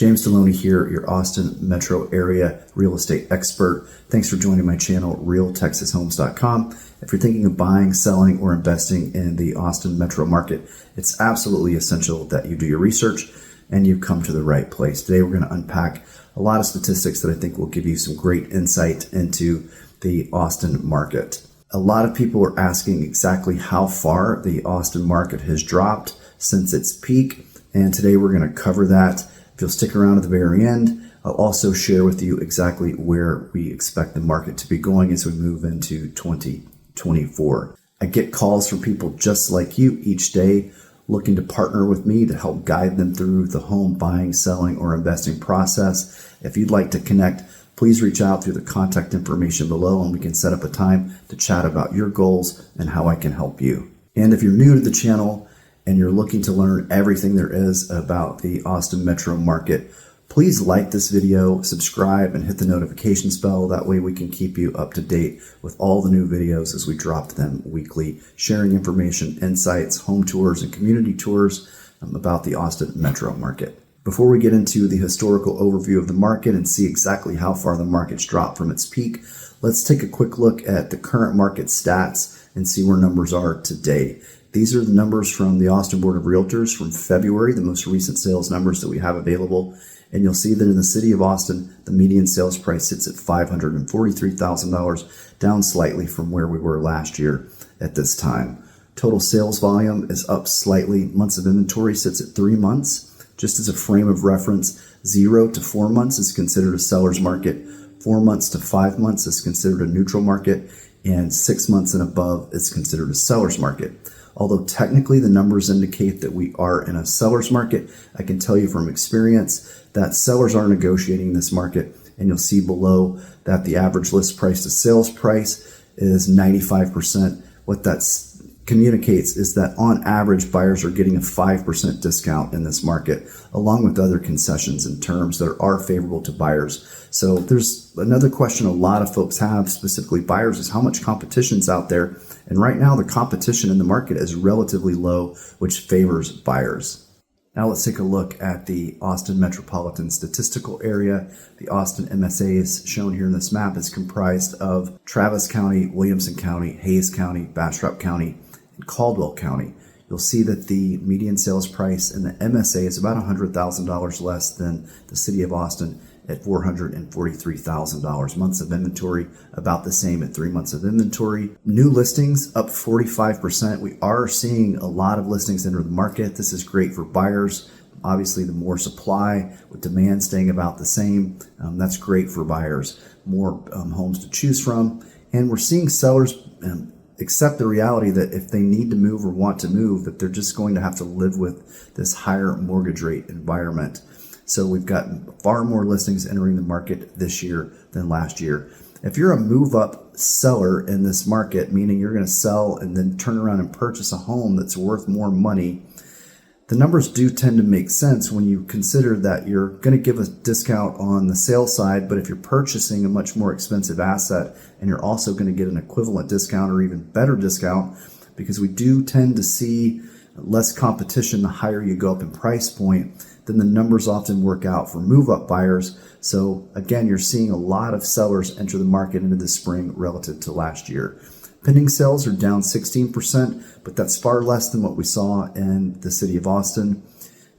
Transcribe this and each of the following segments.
James Deloney here, your Austin metro area real estate expert. Thanks for joining my channel, realtexashomes.com. If you're thinking of buying, selling, or investing in the Austin metro market, it's absolutely essential that you do your research and you come to the right place. Today, we're going to unpack a lot of statistics that I think will give you some great insight into the Austin market. A lot of people are asking exactly how far the Austin market has dropped since its peak, and today we're going to cover that. If you'll stick around at the very end, I'll also share with you exactly where we expect the market to be going as we move into 2024. I get calls from people just like you each day looking to partner with me to help guide them through the home buying, selling, or investing process. If you'd like to connect, please reach out through the contact information below and we can set up a time to chat about your goals and how I can help you. And if you're new to the channel and you're looking to learn everything there is about the Austin metro market, please like this video, subscribe, and hit the notification bell. That way we can keep you up to date with all the new videos as we drop them weekly, sharing information, insights, home tours, and community tours about the Austin metro market. Before we get into the historical overview of the market and see exactly how far the market's dropped from its peak, let's take a quick look at the current market stats and see where numbers are today. These are the numbers from the Austin Board of Realtors from February, the most recent sales numbers that we have available. And you'll see that in the city of Austin, the median sales price sits at $543,000, down slightly from where we were last year at this time. Total sales volume is up slightly. Months of inventory sits at 3 months. Just as a frame of reference, 0 to 4 months is considered a seller's market. 4 months to 5 months is considered a neutral market. And 6 months and above is considered a seller's market. Although technically the numbers indicate that we are in a seller's market, I can tell you from experience that sellers are negotiating this market, and you'll see below that the average list price to sales price is 95%. What that communicates is that on average, buyers are getting a 5% discount in this market, along with other concessions and terms that are favorable to buyers. So there's another question a lot of folks have, specifically buyers, is how much competition's out there. And right now, the competition in the market is relatively low, which favors buyers. Now let's take a look at the Austin metropolitan statistical area. The Austin MSA is shown here in this map is comprised of Travis County, Williamson County, Hayes County, Bastrop County, and Caldwell County. You'll see that the median sales price in the MSA is about $100,000 less than the city of Austin at $443,000. Months of inventory about the same at 3 months of inventory. New listings up 45%. We are seeing a lot of listings enter the market. This is great for buyers. Obviously, the more supply with demand staying about the same, that's great for buyers. More homes to choose from. And we're seeing sellers accept the reality that if they need to move or want to move, that they're just going to have to live with this higher mortgage rate environment. So we've got far more listings entering the market this year than last year. If you're a move-up seller in this market, meaning you're going to sell and then turn around and purchase a home that's worth more money, the numbers do tend to make sense when you consider that you're going to give a discount on the sales side, but if you're purchasing a much more expensive asset and you're also going to get an equivalent discount or even better discount, because we do tend to see less competition the higher you go up in price point, then the numbers often work out for move-up buyers. So again, you're seeing a lot of sellers enter the market into the spring relative to last year. Pending sales are down 16%, but that's far less than what we saw in the city of Austin,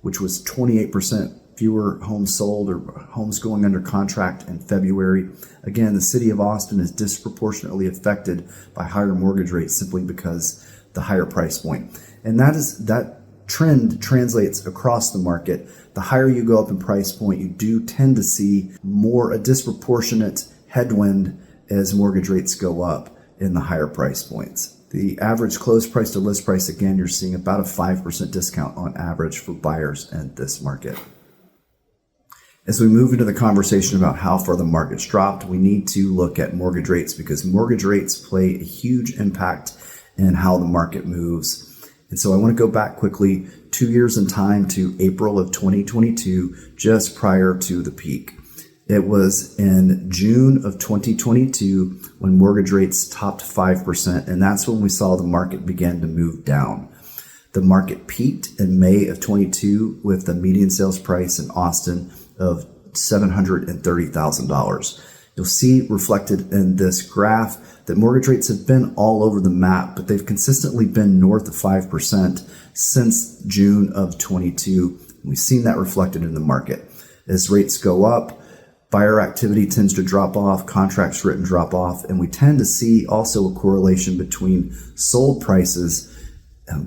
which was 28% fewer homes sold or homes going under contract in February. Again, the city of Austin is disproportionately affected by higher mortgage rates simply because the higher price point. And that trend translates across the market. The higher you go up in price point, you do tend to see a disproportionate headwind as mortgage rates go up in the higher price points. The average close price to list price, again, you're seeing about a 5% discount on average for buyers in this market. As we move into the conversation about how far the market's dropped, we need to look at mortgage rates because mortgage rates play a huge impact in how the market moves. And so I want to go back quickly 2 years in time to April of 2022, just prior to the peak. It was in June of 2022 when mortgage rates topped 5%, and that's when we saw the market begin to move down. The market peaked in May of 22 with the median sales price in Austin of $730,000. You'll see reflected in this graph that mortgage rates have been all over the map, but they've consistently been north of 5% since June of 22. We've seen that reflected in the market. As rates go up, buyer activity tends to drop off, contracts written drop off, and we tend to see also a correlation between sold prices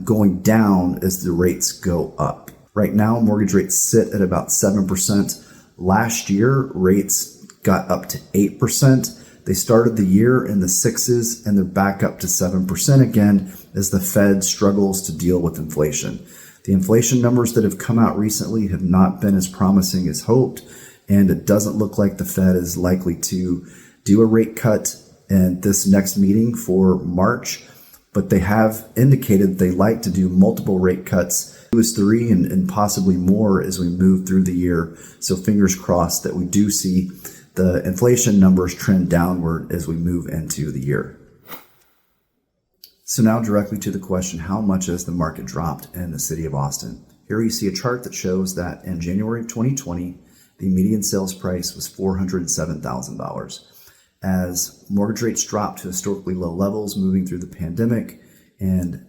going down as the rates go up. Right now, mortgage rates sit at about 7%. Last year, rates got up to 8%. They started the year in the sixes and they're back up to 7% again as the Fed struggles to deal with inflation. The inflation numbers that have come out recently have not been as promising as hoped, and it doesn't look like the Fed is likely to do a rate cut in this next meeting for March, but they have indicated they like to do multiple rate cuts, 2 as 3 and possibly more as we move through the year. So fingers crossed that we do see the inflation numbers trend downward as we move into the year. So now directly to the question, how much has the market dropped in the city of Austin? Here you see a chart that shows that in January of 2020, the median sales price was $407,000. As mortgage rates dropped to historically low levels moving through the pandemic and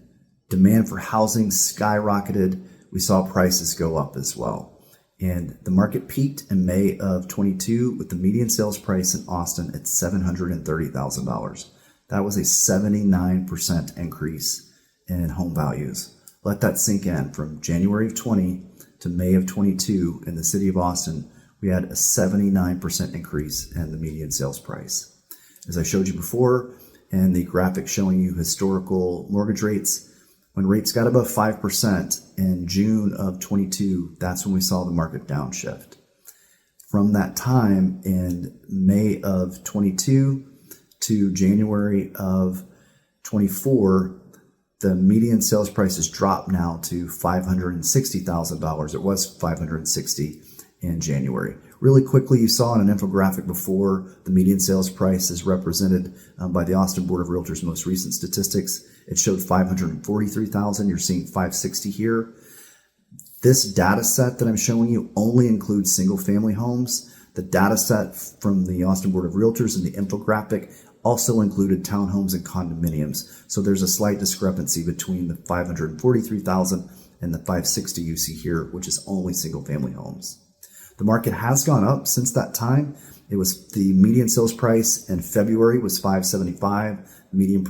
demand for housing skyrocketed, we saw prices go up as well. And the market peaked in May of 22 with the median sales price in Austin at $730,000. That was a 79% increase in home values. Let that sink in. From January of 20 to May of 22 in the city of Austin, we had a 79% increase in the median sales price. As I showed you before in the graphic showing you historical mortgage rates, when rates got above 5% in June of 22, that's when we saw the market downshift. From that time in May of 22 to January of 24, the median sales prices dropped now to $560,000. It was $560,000 in January. Really quickly, you saw in an infographic before, the median sales price is represented by the Austin Board of Realtors' most recent statistics. It showed $543,000. You're seeing $560,000 here. This data set that I'm showing you only includes single-family homes. The data set from the Austin Board of Realtors and the infographic also included townhomes and condominiums. So there's a slight discrepancy between the $543,000 and the $560,000 you see here, which is only single-family homes. The market has gone up since that time. It was the median sales price in February was $575,000. The median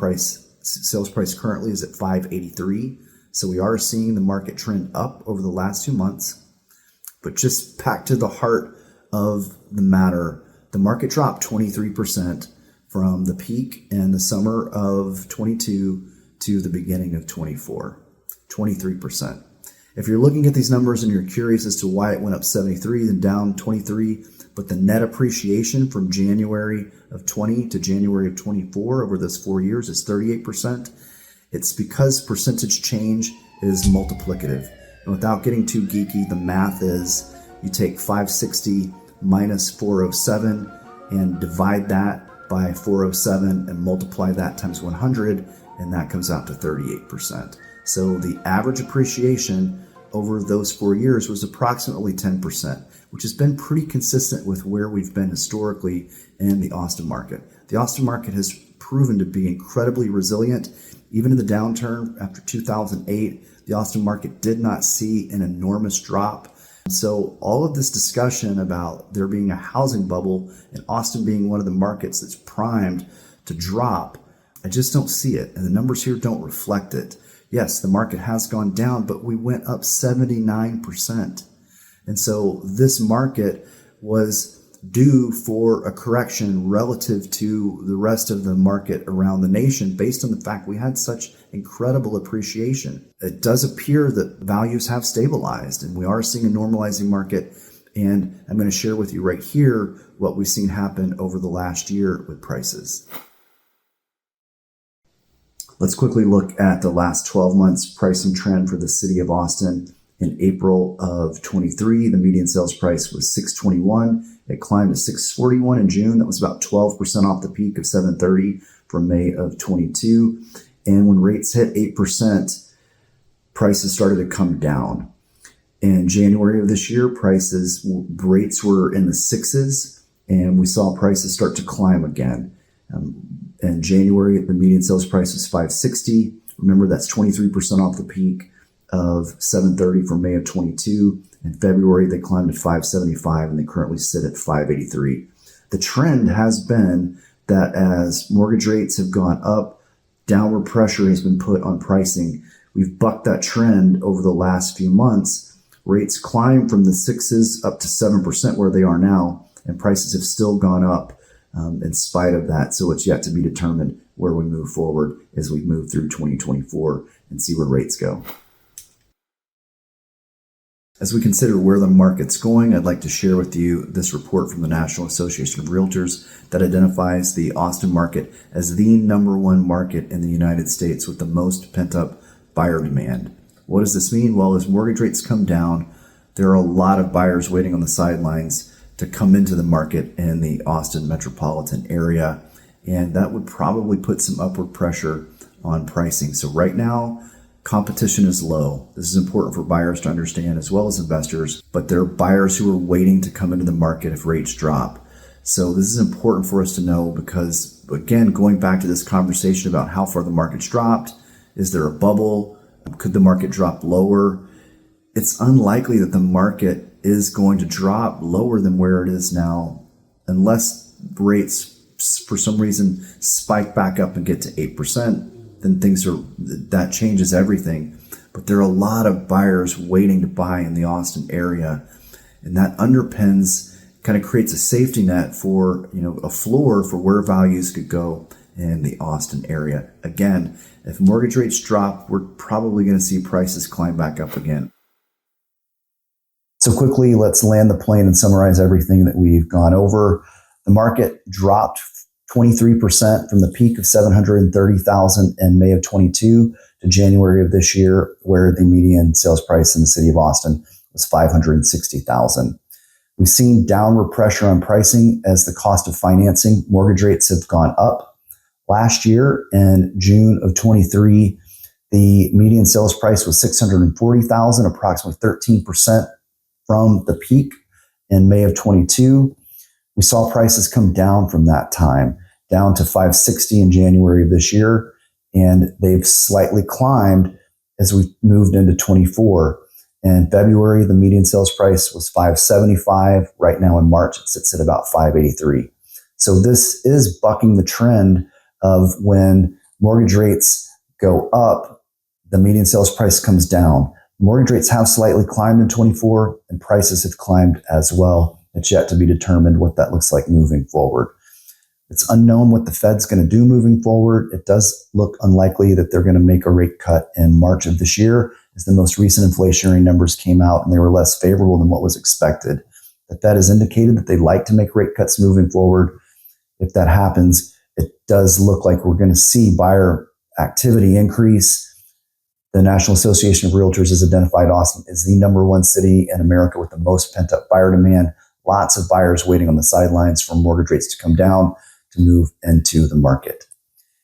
sales price currently is at $583,000. So we are seeing the market trend up over the last 2 months. But just back to the heart of the matter, the market dropped 23% from the peak in the summer of 22 to the beginning of 24. 23%. If you're looking at these numbers and you're curious as to why it went up 73 then down 23, but the net appreciation from January of 20 to January of 24 over those 4 years is 38%, it's because percentage change is multiplicative. And without getting too geeky, the math is you take 560 minus 407 and divide that by 407 and multiply that times 100, and that comes out to 38%. So the average appreciation over those 4 years was approximately 10%, which has been pretty consistent with where we've been historically in the Austin market. The Austin market has proven to be incredibly resilient. Even in the downturn after 2008, the Austin market did not see an enormous drop. So all of this discussion about there being a housing bubble and Austin being one of the markets that's primed to drop, I just don't see it. And the numbers here don't reflect it. Yes, the market has gone down, but we went up 79%. And so this market was due for a correction relative to the rest of the market around the nation based on the fact we had such incredible appreciation. It does appear that values have stabilized and we are seeing a normalizing market. And I'm going to share with you right here what we've seen happen over the last year with prices. Let's quickly look at the last 12 months pricing trend for the city of Austin. In April of 23, the median sales price was $621. It climbed to $641 in June. That was about 12% off the peak of $730 from May of 22. And when rates hit 8%, prices started to come down. In January of this year, rates were in the sixes, and we saw prices start to climb again. In January, the median sales price was 560. Remember, that's 23% off the peak of 730 for May of 22. In February, they climbed to 575, and they currently sit at 583. The trend has been that as mortgage rates have gone up, downward pressure has been put on pricing. We've bucked that trend over the last few months. Rates climbed from the sixes up to 7% where they are now, and prices have still gone up in spite of that. So it's yet to be determined where we move forward as we move through 2024 and see where rates go. As we consider where the market's going, I'd like to share with you this report from the National Association of Realtors that identifies the Austin market as the number one market in the United States with the most pent-up buyer demand. What does this mean? Well, as mortgage rates come down, there are a lot of buyers waiting on the sidelines to come into the market in the Austin metropolitan area, and that would probably put some upward pressure on pricing. So right now, competition is low. This is important for buyers to understand as well as investors, but there are buyers who are waiting to come into the market if rates drop. So this is important for us to know because, again, going back to this conversation about how far the market's dropped, is there a bubble? Could the market drop lower? It's unlikely that the market is going to drop lower than where it is now unless rates, for some reason, spike back up and get to 8%. Then that changes everything. But there are a lot of buyers waiting to buy in the Austin area. And that underpins, kind of creates a safety net for, a floor for where values could go in the Austin area. Again, if mortgage rates drop, we're probably going to see prices climb back up again. So quickly, let's land the plane and summarize everything that we've gone over. The market dropped 23% from the peak of 730,000 in May of 22 to January of this year, where the median sales price in the city of Austin was 560,000. We've seen downward pressure on pricing as the cost of financing mortgage rates have gone up. Last year, in June of 23, the median sales price was 640,000, approximately 13% from the peak in May of 22. We saw prices come down from that time, down to 560 in January of this year, and they've slightly climbed as we moved into 24. In February, the median sales price was 575. Right now in March, it sits at about 583. So this is bucking the trend of when mortgage rates go up, the median sales price comes down. Mortgage rates have slightly climbed in 24, and prices have climbed as well. It's yet to be determined what that looks like moving forward. It's unknown what the Fed's going to do moving forward. It does look unlikely that they're going to make a rate cut in March of this year, as the most recent inflationary numbers came out and they were less favorable than what was expected. The Fed has indicated that they like to make rate cuts moving forward. If that happens, it does look like we're going to see buyer activity increase. The National Association of Realtors has identified Austin as the number one city in America with the most pent-up buyer demand. Lots of buyers waiting on the sidelines for mortgage rates to come down to move into the market.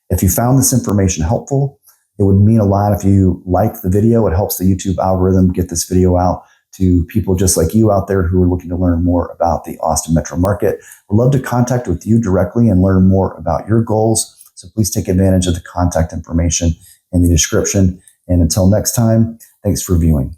If you found this information helpful, it would mean a lot if you liked the video. It helps the YouTube algorithm get this video out to people just like you out there who are looking to learn more about the Austin metro market. I'd love to contact with you directly and learn more about your goals. So please take advantage of the contact information in the description. And until next time, thanks for viewing.